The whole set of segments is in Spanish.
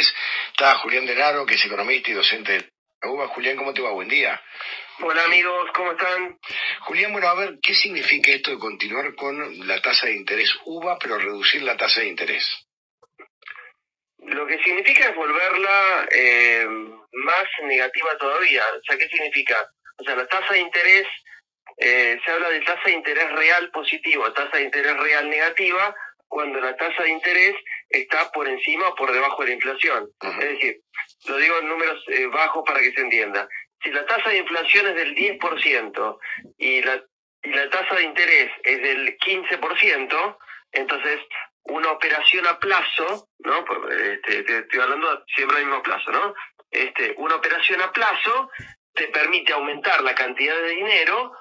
interés. Está Julián Denaro, que es economista y docente de la UBA. Julián, ¿cómo te va? Buen día. Hola amigos, ¿cómo están? Julián, bueno, a ver, ¿qué significa esto de continuar con la tasa de interés UVA, pero reducir la tasa de interés? Lo que significa es volverla más negativa todavía. O sea, ¿qué significa? O sea, la tasa de interés, se habla de tasa de interés real positiva, tasa de interés real negativa, cuando la tasa de interés está por encima o por debajo de la inflación. Es decir, lo digo en números bajos para que se entienda. Si la tasa de inflación es del 10% y la tasa de interés es del 15%, entonces una operación a plazo, ¿no? Estoy hablando siempre al mismo plazo, ¿no? Una operación a plazo te permite aumentar la cantidad de dinero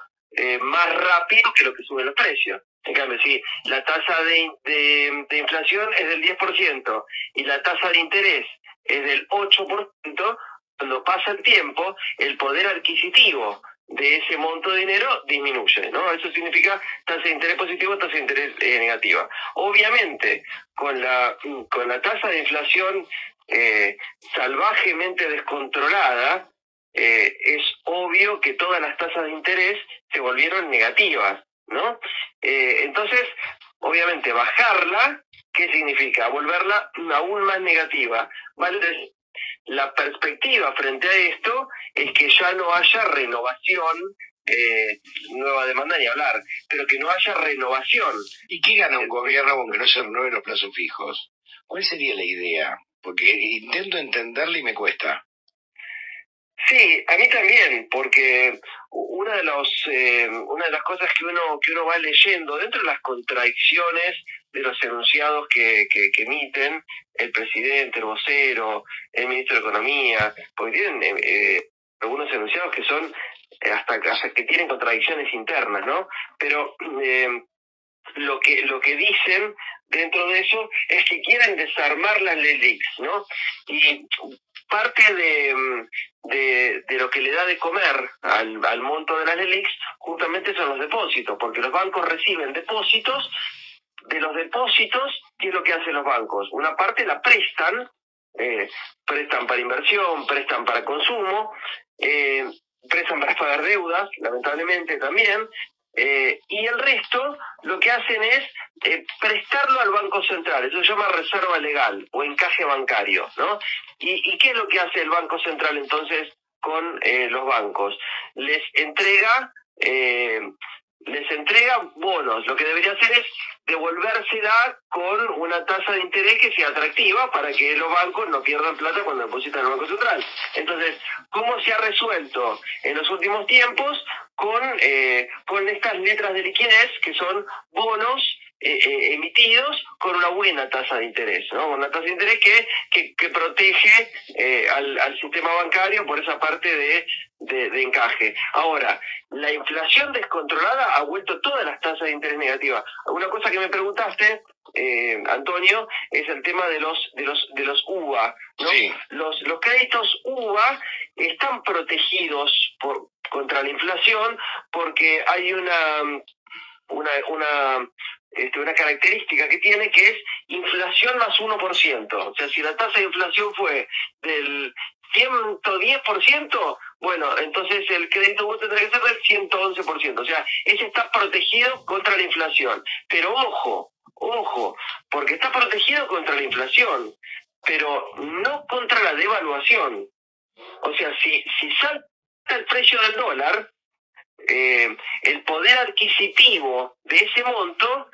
más rápido que lo que suben los precios. En cambio, si la tasa de inflación es del 10% y la tasa de interés es del 8%, cuando pasa el tiempo, el poder adquisitivo de ese monto de dinero disminuye, ¿no? Eso significa tasa de interés positivo, tasa de interés negativa. Obviamente, con la tasa de inflación salvajemente descontrolada, es obvio que todas las tasas de interés se volvieron negativas, ¿no? Entonces, obviamente, bajarla, ¿qué significa? Volverla aún más negativa. ¿Vale? La perspectiva frente a esto es que ya no haya renovación, nueva demanda ni hablar, pero que no haya renovación. ¿Y qué gana un gobierno aunque no se renueven los plazos fijos? ¿Cuál sería la idea? Porque intento entenderla y me cuesta. Sí, a mí también, porque una de las cosas que uno va leyendo dentro de las contradicciones de los enunciados que emiten el presidente, el vocero, el ministro de Economía, porque tienen algunos enunciados que son hasta que tienen contradicciones internas, ¿no? Pero lo que dicen dentro de eso es que quieren desarmar las LELIQs, ¿no? Y parte de lo que le da de comer al monto de las LELIQs justamente son los depósitos, porque los bancos reciben depósitos. De los depósitos, ¿qué es lo que hacen los bancos? Una parte la prestan, prestan para inversión, prestan para consumo, prestan para pagar deudas, lamentablemente también, y el resto lo que hacen es prestarlo al Banco Central. Eso se llama reserva legal o encaje bancario, ¿no? ¿Y qué es lo que hace el Banco Central entonces con los bancos? Les entrega bonos. Lo que debería hacer es devolvérsela con una tasa de interés que sea atractiva para que los bancos no pierdan plata cuando depositan en el Banco Central. Entonces, ¿cómo se ha resuelto en los últimos tiempos? Con estas letras de liquidez que son bonos emitidos con una buena tasa de interés, ¿no? Una tasa de interés que protege al sistema bancario por esa parte de encaje. Ahora, la inflación descontrolada ha vuelto todas las tasas de interés negativas. Una cosa que me preguntaste, Antonio, es el tema de los UVA, ¿no? Sí. Los créditos UVA están protegidos contra la inflación porque hay una característica que tiene, que es inflación más 1%. O sea, si la tasa de inflación fue del 110%, bueno, entonces el crédito tendrá que ser del 111%. O sea, ese está protegido contra la inflación. Pero ojo, porque está protegido contra la inflación, pero no contra la devaluación. O sea, si salta el precio del dólar, el poder adquisitivo de ese monto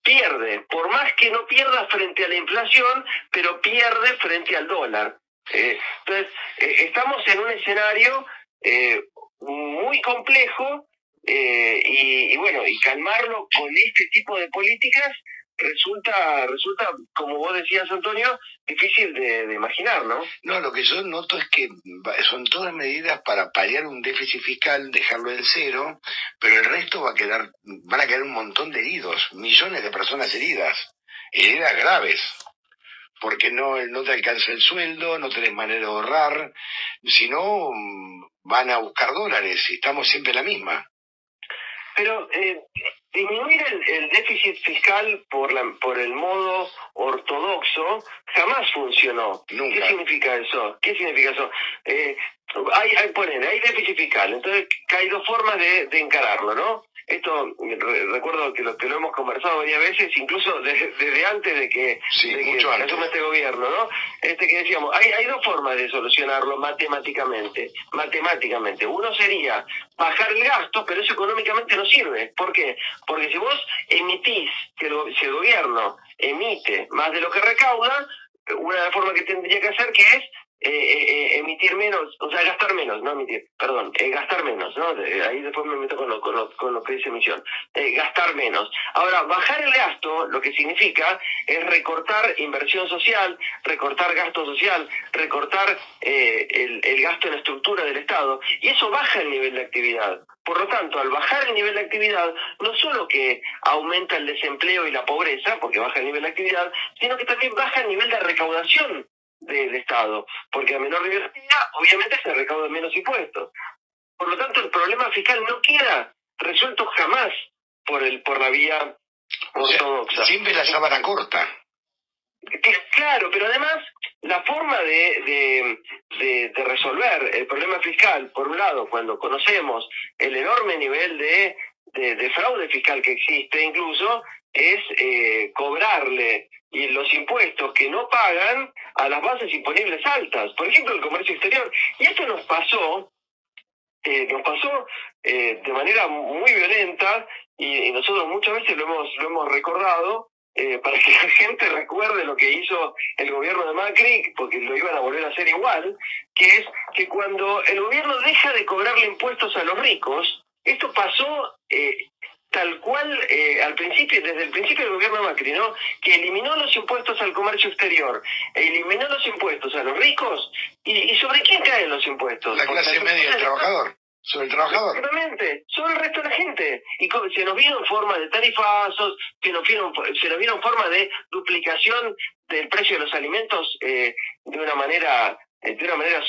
pierde, por más que no pierda frente a la inflación, pero pierde frente al dólar. Entonces, estamos en un escenario muy complejo y bueno, y calmarlo con este tipo de políticas resulta, como vos decías, Antonio, difícil de imaginar, ¿no? No, lo que yo noto es que son todas medidas para paliar un déficit fiscal, dejarlo en cero, pero el resto van a quedar un montón de heridos, millones de personas heridas graves, porque no te alcanza el sueldo, no tenés manera de ahorrar, si no van a buscar dólares y estamos siempre en la misma. Pero disminuir el déficit fiscal por el modo ortodoxo jamás funcionó. Nunca. ¿Qué significa eso? Hay déficit fiscal, entonces hay dos formas de encararlo, ¿no? Esto recuerdo que lo hemos conversado varias veces, incluso desde antes de que asuma este gobierno, ¿no? Que decíamos, hay dos formas de solucionarlo matemáticamente. Uno sería bajar el gasto, pero eso económicamente no sirve. ¿Por qué? Porque si vos emitís, si el gobierno emite más de lo que recauda, una de las formas que tendría que hacer que es emitir menos, o sea, gastar menos, no emitir, perdón, gastar menos, ¿no? Ahí después me meto con lo que dice emisión. Gastar menos. Ahora, bajar el gasto, lo que significa es recortar inversión social, recortar gasto social, recortar el gasto en la estructura del Estado, y eso baja el nivel de actividad. Por lo tanto, al bajar el nivel de actividad, no solo que aumenta el desempleo y la pobreza, porque baja el nivel de actividad, sino que también baja el nivel de recaudación del Estado, porque a menor nivel de actividad, obviamente se recaudan menos impuestos. Por lo tanto, el problema fiscal no queda resuelto jamás por la vía ortodoxa. Siempre la sábana corta. Claro, pero además la forma de resolver el problema fiscal, por un lado, cuando conocemos el enorme nivel de fraude fiscal que existe incluso, es cobrarle y los impuestos que no pagan a las bases imponibles altas, por ejemplo el comercio exterior. Y esto nos pasó de manera muy violenta, y nosotros muchas veces lo hemos recordado, para que la gente recuerde lo que hizo el gobierno de Macri, porque lo iban a volver a hacer igual, que es que cuando el gobierno deja de cobrarle impuestos a los ricos, esto pasó tal cual al principio, desde el principio del gobierno de Macri, ¿no? Que eliminó los impuestos al comercio exterior, eliminó los impuestos a los ricos, ¿y sobre quién caen los impuestos? La clase media del trabajador. Sobre el trabajador. Exactamente, sobre el resto de la gente. Y se nos vino en forma de tarifazos, se nos vino en forma de duplicación del precio de los alimentos de una manera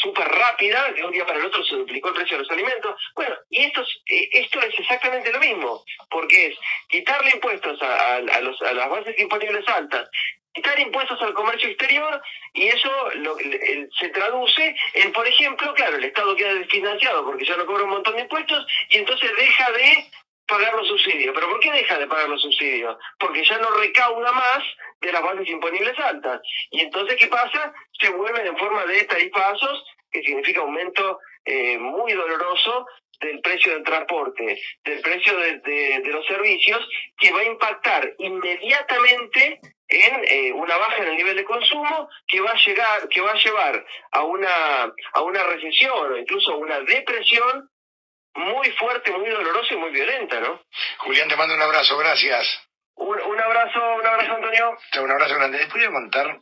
súper rápida. De un día para el otro se duplicó el precio de los alimentos. Bueno, y esto es exactamente lo mismo, porque es quitarle impuestos a las bases imponibles altas, quitar impuestos al comercio exterior, y eso se traduce en, por ejemplo, claro, el Estado queda desfinanciado porque ya no cobra un montón de impuestos y entonces deja de pagar los subsidios. ¿Pero por qué deja de pagar los subsidios? Porque ya no recauda más de las bases imponibles altas. Y entonces, ¿qué pasa? Se vuelven en forma de tarifazos, que significa aumento muy doloroso del precio del transporte, del precio de los servicios, que va a impactar inmediatamente en una baja en el nivel de consumo, que va a llevar a una recesión o incluso a una depresión muy fuerte, muy dolorosa y muy violenta, ¿no? Julián, te mando un abrazo, gracias. Un abrazo, Antonio. Un abrazo grande. Les voy a contar